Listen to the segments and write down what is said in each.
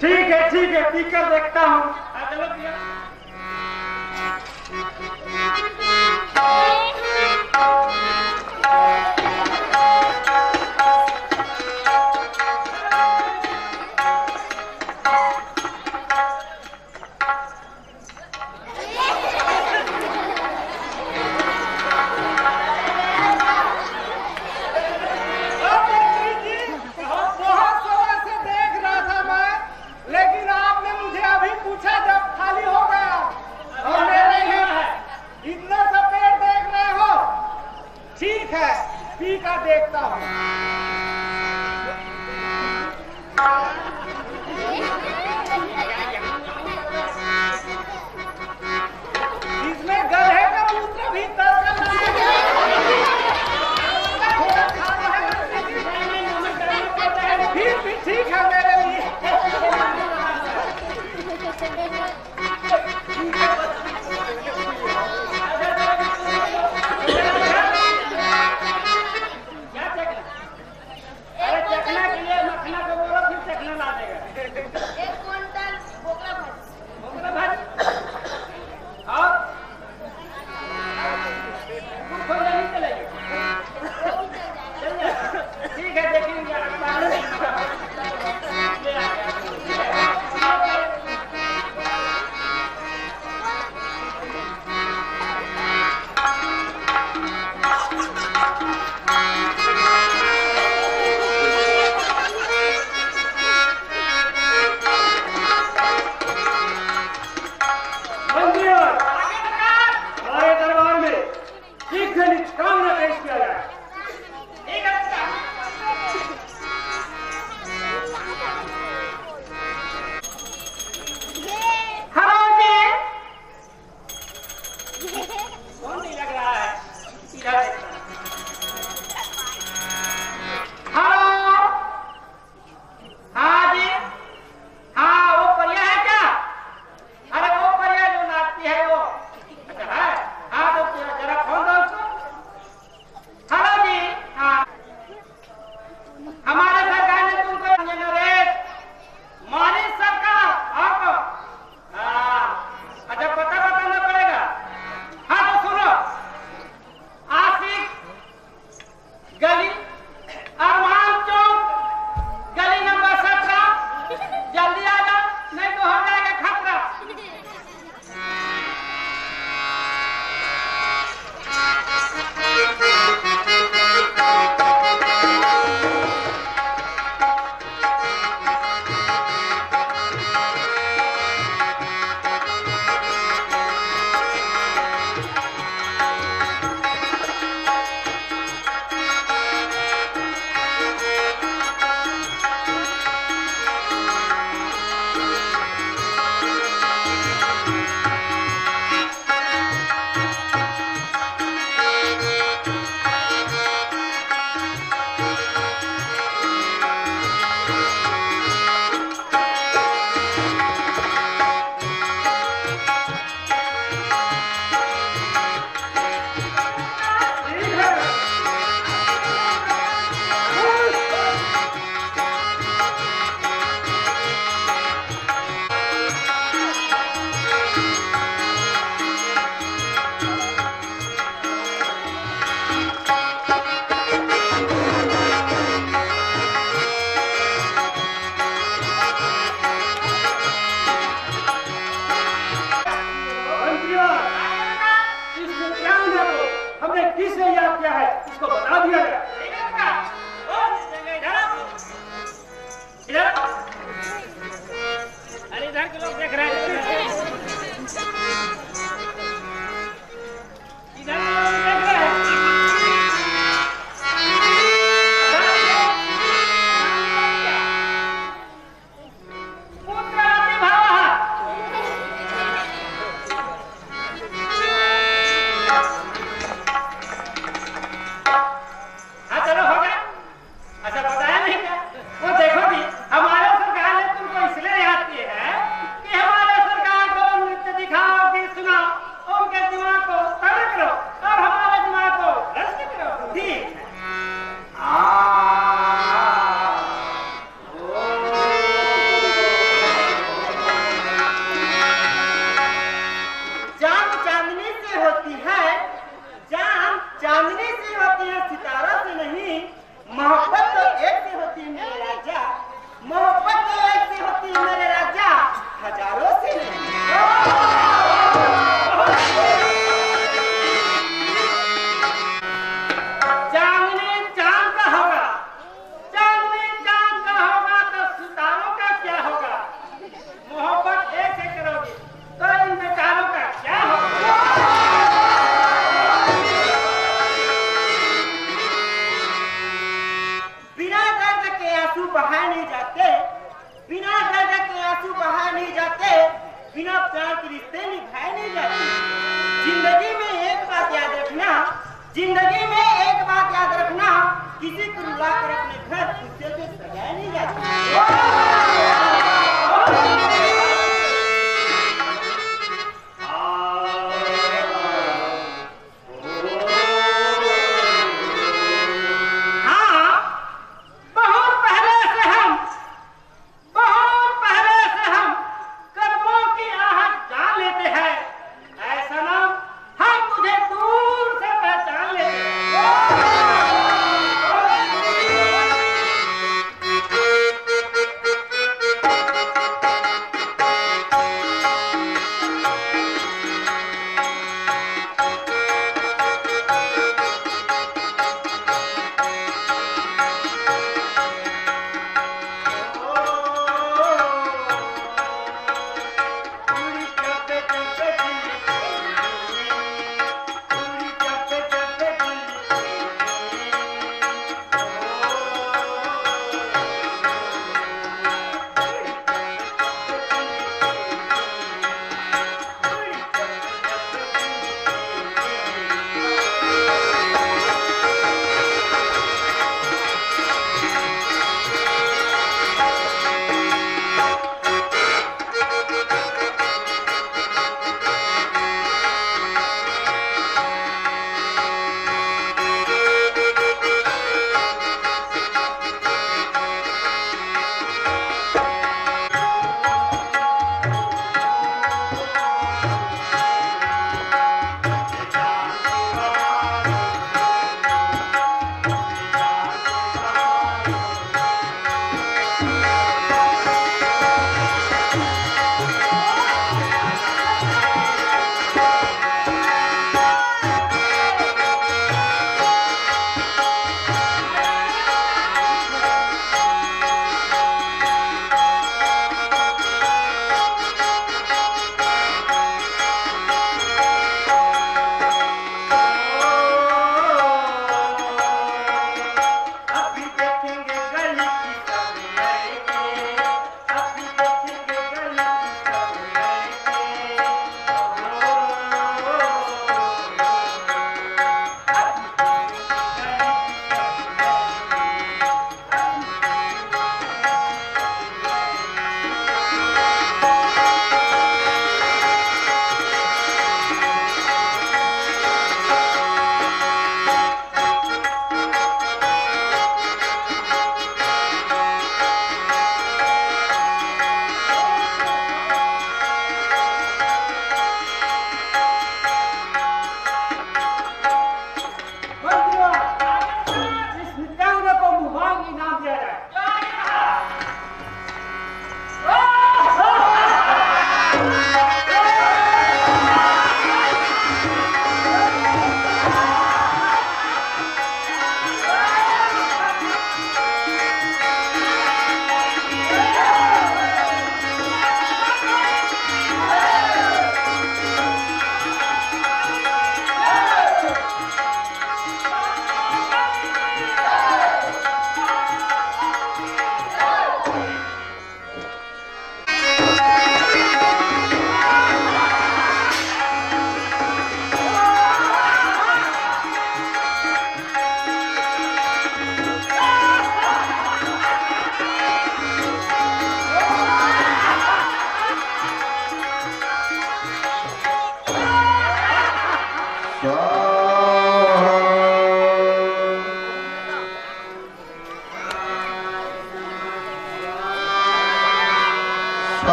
ठीक है पीकर देखता हूँ। चलो पिया। बहुत शौक से देख रहा था मैं, लेकिन आपने मुझे अभी पूछा बढ़ा दिया गया। इधर अरे इधर के लोग देख रहे हैं। इधर के लोग देख रहे हैं। बिना प्यार के रिश्ते निभाए नहीं जाते। जिंदगी में एक बात याद रखना, जिंदगी में एक बात याद रखना, किसी को रुला कर अपने घर खुशियों से सजाया नहीं जाता।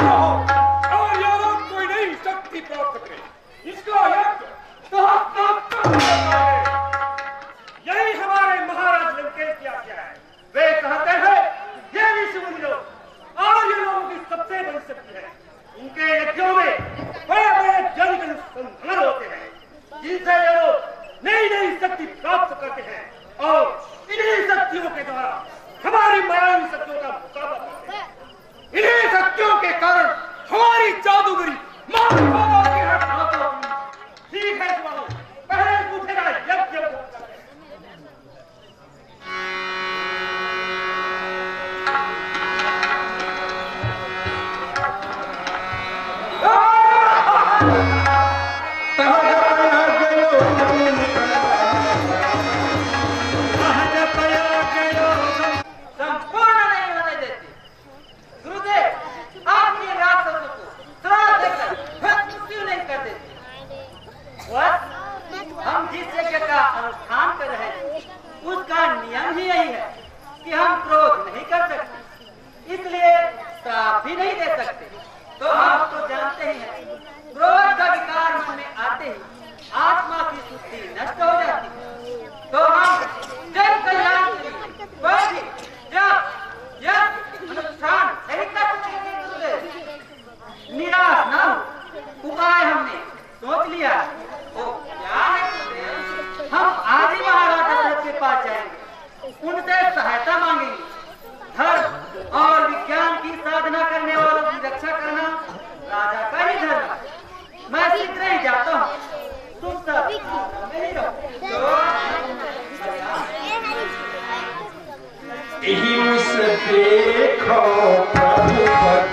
और ये लोग कोई नई शक्ति प्राप्त करें, इसका यज्ञ तो यही हमारे महाराज लंकेश की आज्ञा है। वे कहते हैं ये ऋषि मुनि लोग और ये लोगों की सबसे बड़ी शक्ति है। इनके यज्ञों में बड़े बड़े जंगल संघर्ष होते हैं, जिनसे ये लोग नई नई शक्ति प्राप्त करते हैं और इन्हीं शक्तियों के द्वारा हमारी मायावी शक्तियों का मुकाबला करते हैं। इन्हीं शक्तियों के कारण हमारी जादूगरी ठीक है जवानों, पहले पूछेगा यज्ञ हम जिस यज्ञ का अनुष्ठान कर रहे हैं उसका नियम ही यही है कि हम क्रोध नहीं कर सकते, इसलिए श्राप भी नहीं दे सकते। तो हम तो जानते ही हैं क्रोध का विकार मन में आते ही आत्मा की शुद्धि नष्ट हो जाती है। तो हम जन कल्याण के लिए कोई भी अनुष्ठान नहीं कर सकते। निराश न हो, उपाय हमने सोच लिया। तो क्या है, हम आज ही महाराज दशरथ के पास जाएंगे, उनसे सहायता मांगेंगे। धर्म और विज्ञान की साधना करने वालों की रक्षा करना राजा का ही धर्म है। मैं शीघ्र ही जाता हूँ, तुम सब मेरी रहो। देखो प्रभु पद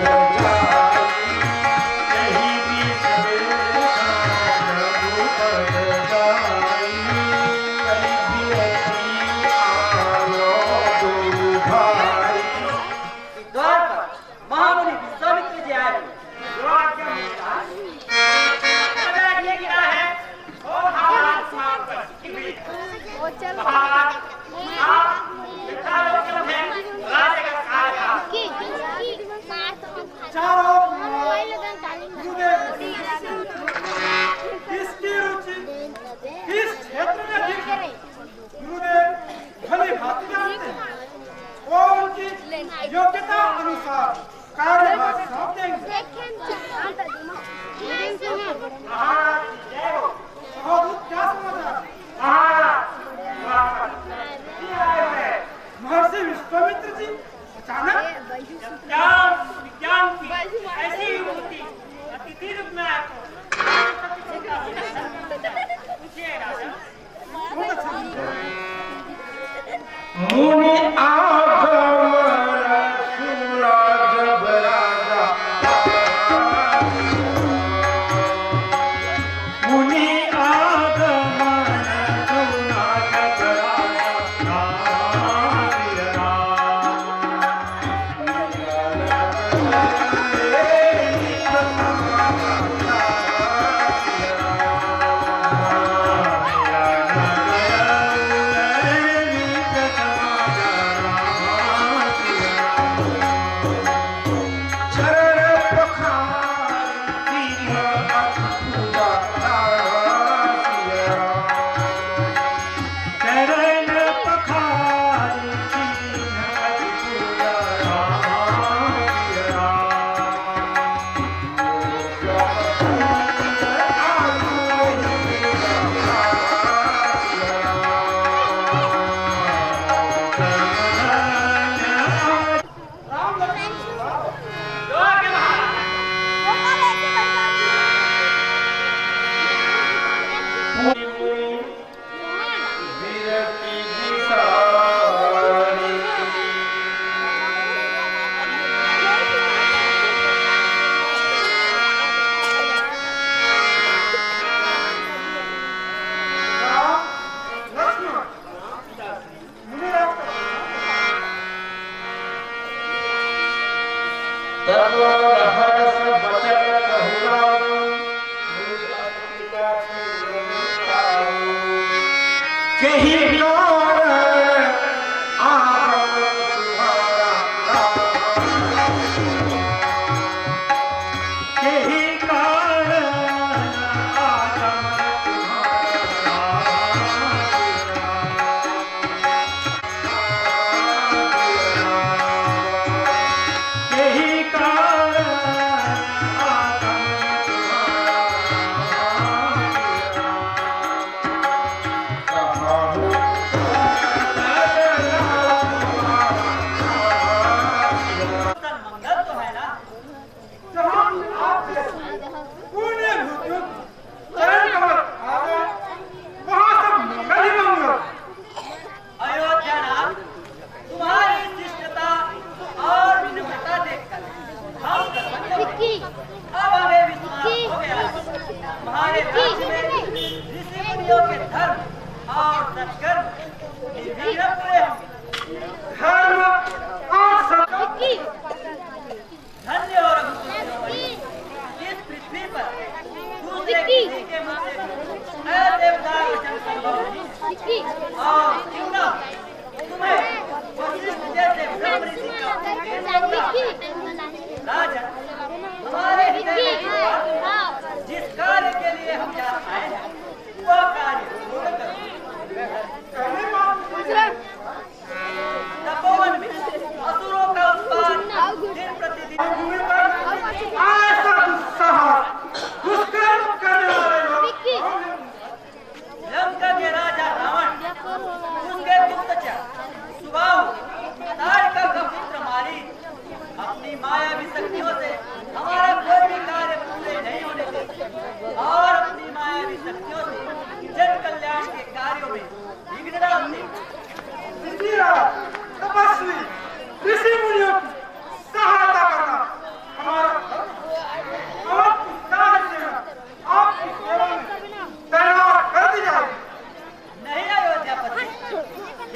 योग्यता अनुसार कार्यभार सौंप देंगे। क्या समाचार? महर्षि विश्वामित्र जी अचानक विज्ञान की ऐसी युक्ति अतिथि रूप में आए पूछिए राजा। मुनि अब हमें विश्वास हो गया हमारे राज्य में ऋषि मुनियों के धर्म और सत्कर्म पूरे होंगे। धर्म और सत्य धन्य और इस पृथ्वी पर दूसरे किसी के मुंह से देवदार वचन संभव नहीं और क्यों ना तुम्हें वशिष्ठ जैसे ब्रह्म ऋषि का राजा हमारे हृदय में जिस कार्य के लिए हम यहाँ आए हैं वह कार्य पूर्ण करो। तपोवन में असुरों का उत्पाद दिन प्रतिदिन भूमि पर ऐसा दुस्साहस दुष्कर्म करने वाले लोग लंका के राजा रावण उसके गुप्तचर सुबाहु तारिका का पुत्र मारी अपनी मायावी शक्तियों से हमारा कोई भी कार्य पूरे नहीं होने देते और अपनी मायावी शक्तियों से जन कल्याण के कार्यों में विघ्न डालते। तपस्वी ऋषि मुनियों की सहायता करना हमारा धर्म। आपकी सारी सेना आपकी सेवा में तैनात कर दी जाएगी। नहीं अयोध्यापति,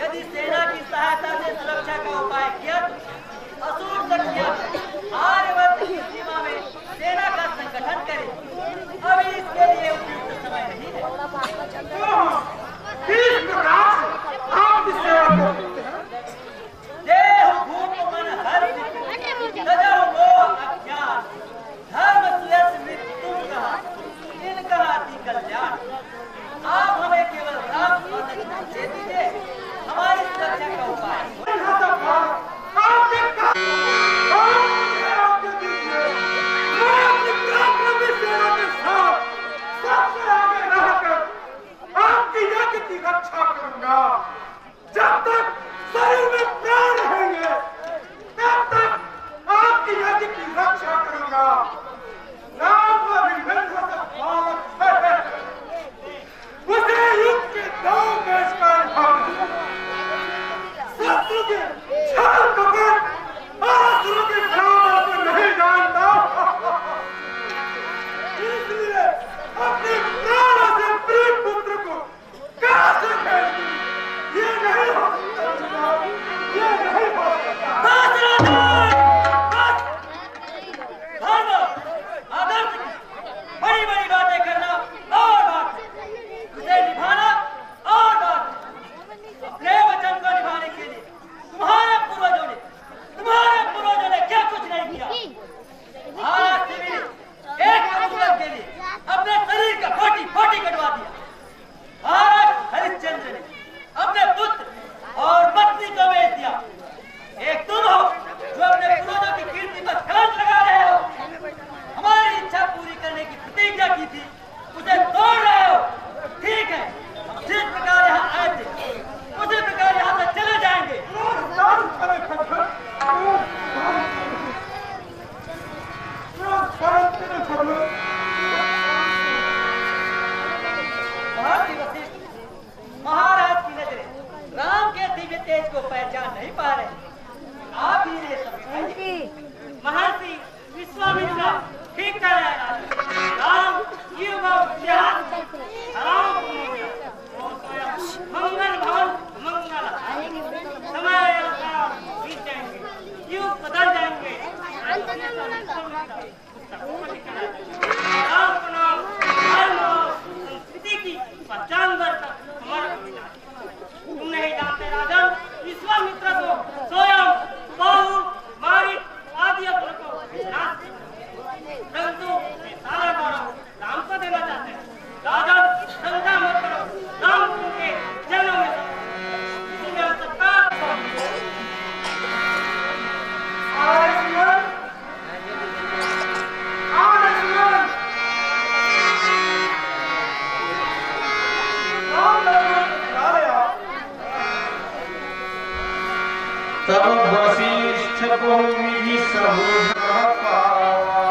यदि सेना की सहायता से सुरक्षा का उपाय किया तो असुर शक्तियां आर्यवर्त की सीमा में सेना का संगठन करें। अभी इसके लिए उपयुक्त समय नहीं है। किस प्रकार से आपकी सेवा कर सकते हैं? देह भूप मन हर तजो मोह अज्ञान धर्म सुयस मृत्यु कहा इन कहाती कल्याण। आप हमें केवल राम और लक्ष्मण दे दीजिए हमारी सुरक्षा का उपाय। रक्षा करूंगा जब तक शरीर में प्राण रहेंगे तब तक आपकी यज्ञ की रक्षा करूंगा। राम उसे युद्ध के दांव पेश कर शत्रु के छल कपट और असुरों के ड्रामा को नहीं जानता, इसलिए अपने प्राणों से प्रिय पुत्र को कैसे खेल दी? ये नहीं हो सकता, ये नहीं हो सकता। बड़ी बड़ी बातें करना और बात उसे निभाना और बात। अपने वचन को निभाने के लिए तुम्हारे पूर्वजों ने क्या कुछ नहीं किया। आज से भी एक कबूतर के लिए अपने शरीर का फोटी फोटी कटवा दिया। आज हरिश्चंद्र ने अपने पुत्र और पत्नी को बेच दिया। एक तुम हो जो अपने पूर्वजों की कीर्ति पर कलंक लगा रहे हो। हमारी इच्छा पूरी करने की प्रतिज्ञा की थी उसे तोड़ रहे हो। ठीक है, हम जिस प्रकार यहाँ आए थे उसी प्रकार यहाँ से चले जाएंगे। महाराज की नजरें राम के दिव्य तेज को पहचान नहीं पा रहे। आप ही ने समझाइए। महर्षि विश्वामित्र ठीक कह रहे हैं। राम युग ज्ञान राम मंगल भवन मंगल समय बीत जाएंगे, युग बदल जाएंगे। राम को नाम धर्म और संस्कृति की पहचान कर तुम नहीं जानते राजन, विश्वामित्र को स्वयं बहु मारी आदि अपने को नाश परंतु सारा गौरव राम को देना चाहते हैं। राजन शंका मत करो, राम के जन्म में इसी में सबका तब वशिष्ठ को विधि सबूत पावा,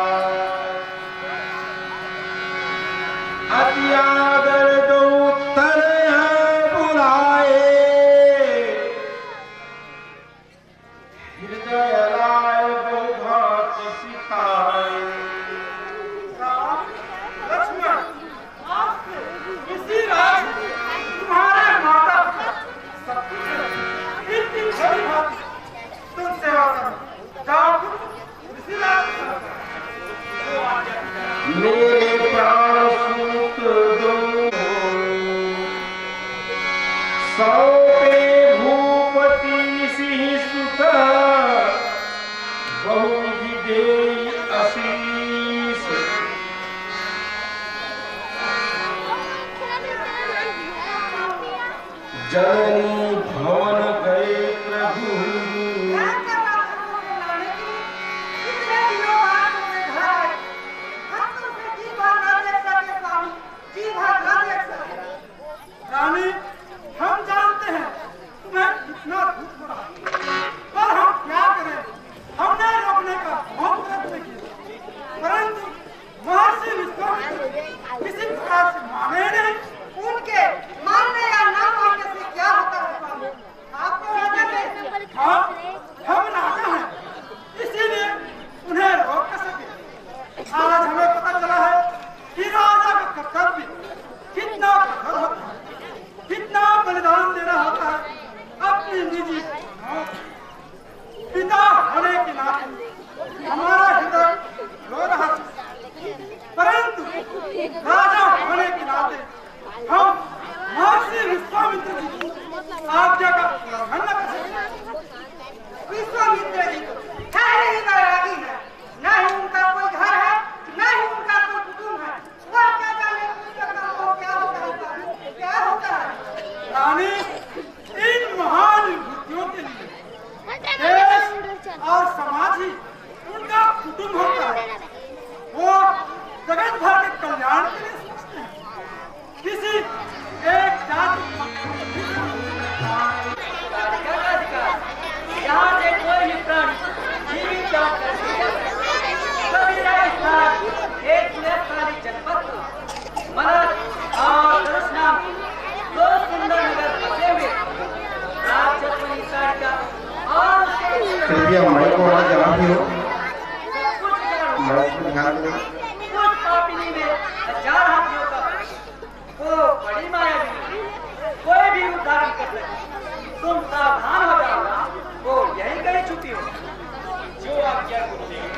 अति आदर दो उत्तर बुलाए, हृदय लाय बहु भांति सिखाए। जननी भवन गए प्रभु। रानी, हम जानते हैं तुम्हें कितना दुख हो रहा है, पर हम क्या करें? हमने रोकने का बहुत प्रयत्न किया, परंतु महर्षि विश्वामित्र किसी प्रकार से माने नहीं। उनके मानने या ना मानने से क्या होता है स्वामी? आपको राजा थे। हाँ, हम राजा हैं, इसीलिए उन्हें रोक न सके। आज हमें पता चला है कि राजा का कर्तव्य कितना कठोर होता है, कितना बलिदान देना होता है अपनी निजी मौत। पिता होने के नाते हमारा हृदय रो रहा है, परंतु राजा होने के नाते हम महर्षि विश्वामित्र जी की आज्ञा का उल्लंघन न कर सकते। विश्वामित्र जी ठहरे ही बैरागी है, न ही उनका कोई घर है, न ही उनका कोई कुटुंब है। वह क्या जाने उनका काम क्या होता है, क्या होता है? रानी, इन महान विभूतियों के लिए देश और समाज ही उनका कुटुंब होता है। वो जगत भर के कल्याण के लिए सोचते हैं, किसी एक जाति यहाँ से कोई भी प्राणी जीवित जान कर नहीं जा सकता। कभी राजस्थान एक सुलेखाली जनपद था। मनक और धनुष नाम दो सुंदर नगर बसे हुए राजचंद्री सारिका और कृपया माइक को आवाज जला दियो। कुछ माइक को ध्यान दो। पापिनी में 1000 हाथियों का वो बड़ी माया भी कोई भी उद्धार कर सके। तुम सावधान हो जाओ, वो यही कहीं छुपी हो। जो आप क्या बोलते हैं?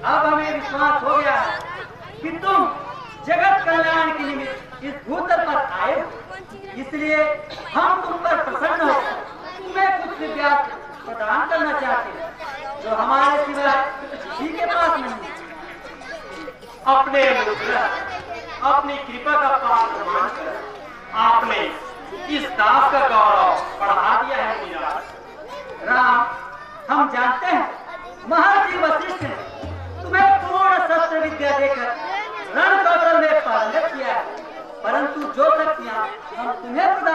अब हमें विश्वास हो गया है कि तुम जगत कल्याण के निमित्त इस भूतल पर आए हो, इसलिए हम तुम पर प्रसन्न हो तुम्हें कुछ विद्या प्रदान करना चाहते हैं जो हमारे सिवाय किसी के पास नहीं है। अपने अनुग्रह अपनी कृपा का पात्र मानकर आपने इस दास का गौरव बढ़ा दिया है मीरा। राम, हम जानते हैं महर्षि वशिष्ठ ने तुम्हें पूर्ण शस्त्र विद्या देकर रण कौशल में पारंगत किया है, परंतु जो शक्तियां हम तुम्हें प्रदान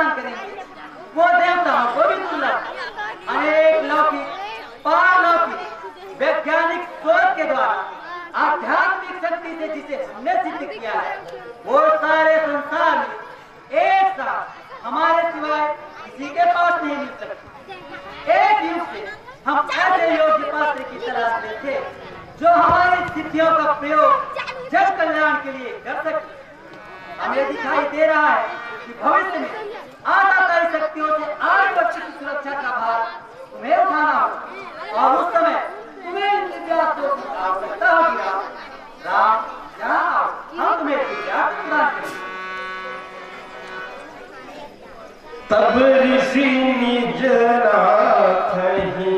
द्वारा आध्यात्मिक शक्ति से जिसे हमने सिद्ध किया है, वो सारे संसार में एक साथ हमारे सिवाय किसी के पास नहीं मिल सकती। एक युग से हम ऐसे योग्य पात्र की तलाश में थे जो हमारी सिद्धियों का प्रयोग जन कल्याण के लिए कर सके। हमें दिखाई दे रहा है कि भविष्य में आताकारी शक्तियों से आगे बच्चे की सुरक्षा का भार तुम्हें उठाना होगा और उस समय तुम्हें इन दिव्यास्त्रों की आवश्यकता होगी। राम, यहाँ आओ, हम तुम्हें दिव्यास्त्र प्रदान करेंगे। तब ऋषि निज नाथ ही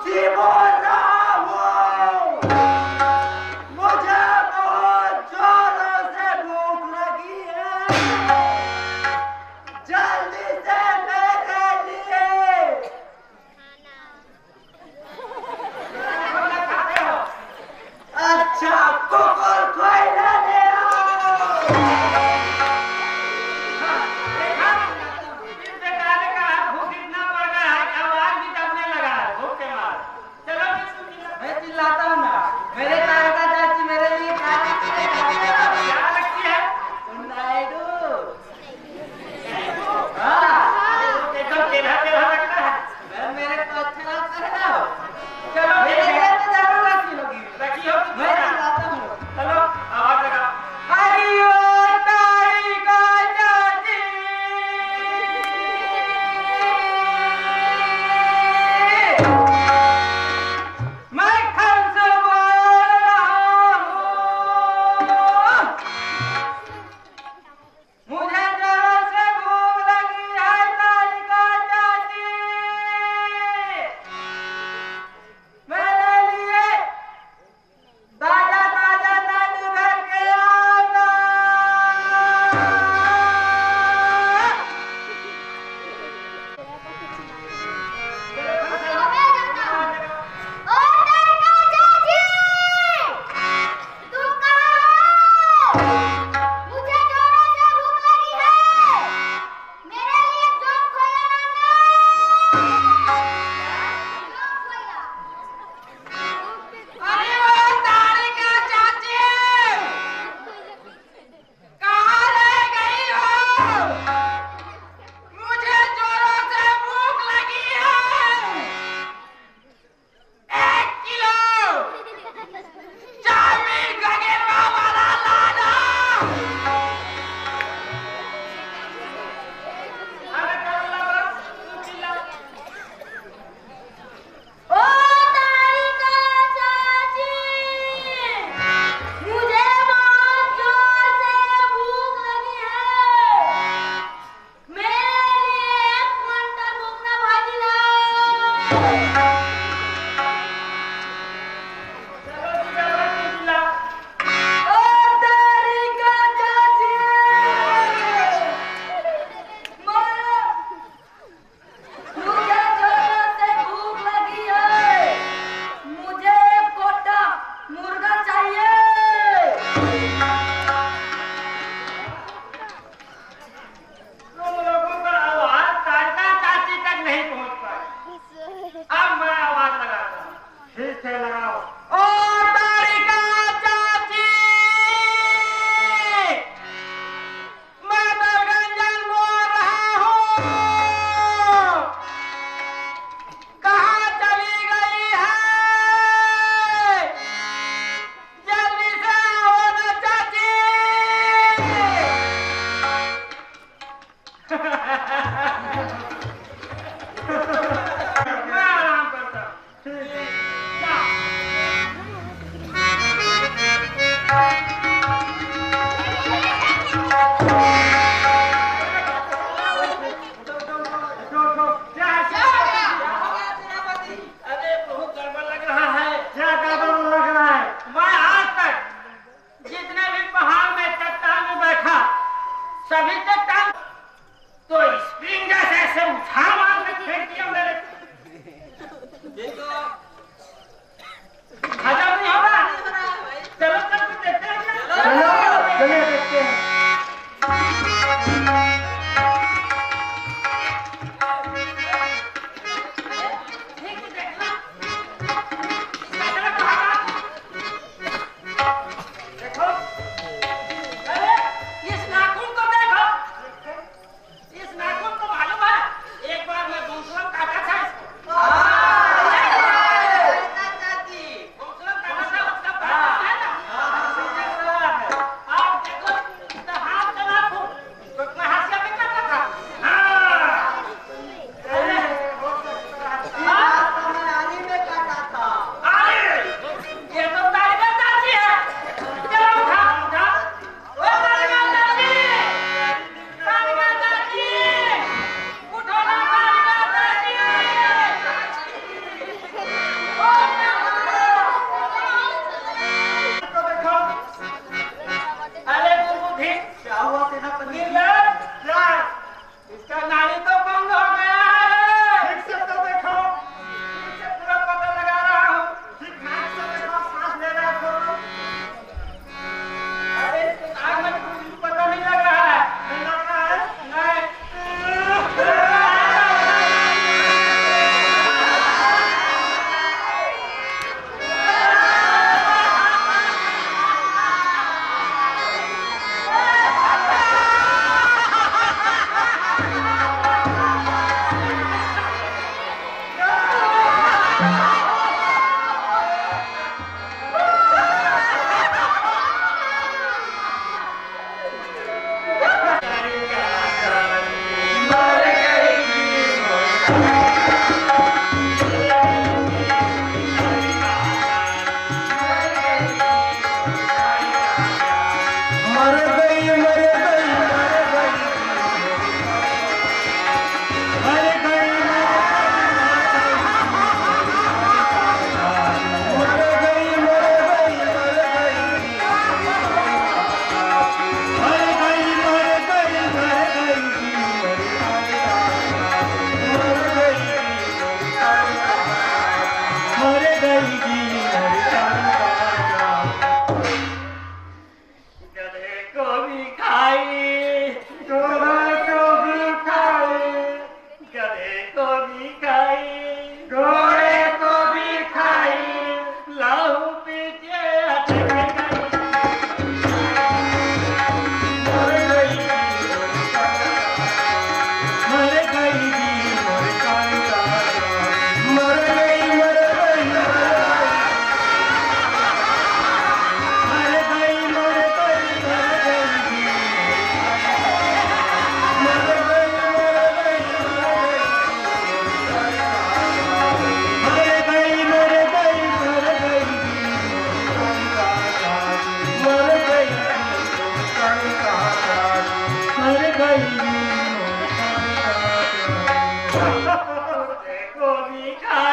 जी बोल रहा हूँ। मुझे बहुत जोरों से भूख लगी है, जल्दी से मेरे लिए अच्छा कुकुर खोइला ले आओ। इस बेचारे का भूख इतना पड़ गया है कि आवाज भी दबने लगा है भूख के मारे। चलो मैं चिल्लाता हूँ ना, मेरे तारका चाची मेरे लिए खाना क्या लगती है? नायडू। हाँ, एकदम टेढ़ा टेढ़ा लगता है। मेरे को अच्छा लगता है ना। चलो मेरे ठीक है, घर तो जरूर रखी होगी। रखी हो मैं चिल्लाता हूँ। चलो आवाज लगाओ। हरिओ तारिका चाची, मैं कंस बोल रहा हूँ। मुझे जोरों से भूख लगी है तारिका चाची, मेरे लिए ताजा ताजा नानू घर के आना। ओ तारिका चाची, तुम कहाँ हो? मुझे जोरों से भूख लगी है, मेरे लिए जोक खोया लाना। जोक खोया। अरे वो तारिका चाची, कहाँ रह गई हो? मुझे जोरों से भूख लगी है। 1 किलो चाउमीन गगेवा वाला लाना। अरे चलो लगा, तू चिल्ला। ओ तारिका चाची, मुझे बहुत जोर से भूख लगी है, मेरे लिए 1 क्विंटल भुगना भाजी लाओ। चलो चिल्ला। ओ तारिका चाची, मुझे जोरों से भूख लगी है, मुझे 1 कोटा मुर्गा चाहिए। तुम लोगों का आवाज तारिका चाची तक नहीं पहुंच पाई। अब मैं आवाज लगाता हूँ। ठीक है लगाओ। ओ तारिका चाची, मैं दरगंजन बोल रहा हूँ। कहाँ चली गई है? जल्दी से आओ ना चाची। मैं आराम करता हूँ। जा। अरे बहुत गड़बड़ लग रहा है। क्या गड़बड़ लग रहा है? मैं आज तक जितने भी पहाड़ में चट्टान में बैठा, सभी चट्टान तो स्प्रिंग जैसे ऐसे उठा मार के फेंक दिया मेरे। हजम नहीं हो रहा। चलो चल के देखते हैं क्या? चलो चलिए देखते हैं। ठीक है, देखना। देखना कहाँ था? देखो। अरे इस नाखून को देखो। इस नाखून को मालूम है? एक बार मैं दूसरा काटा था इसको।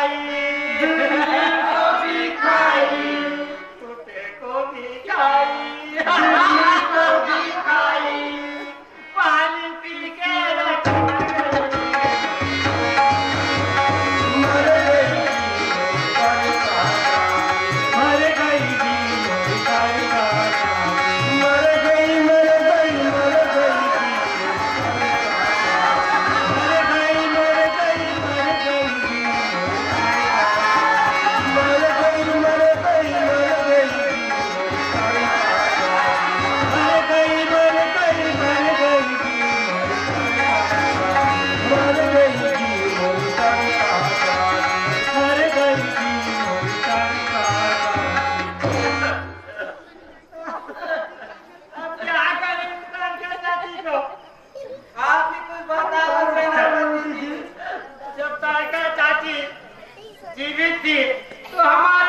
खाई, दिल्ली को भी खाई, कुत्ते को भी खाई, दिल्ली को भी खाई, पानी पी के रखा मर गई मर गई मर गई मर गई मर गई मर गई मर गई मर गई मर गई मर गई मर गई मर गई मर अब क्या करें इंसान के साथी को? आप ही कुछ बता दो सेनापति जी। जब तारका चाची जीवित थी तो हमारे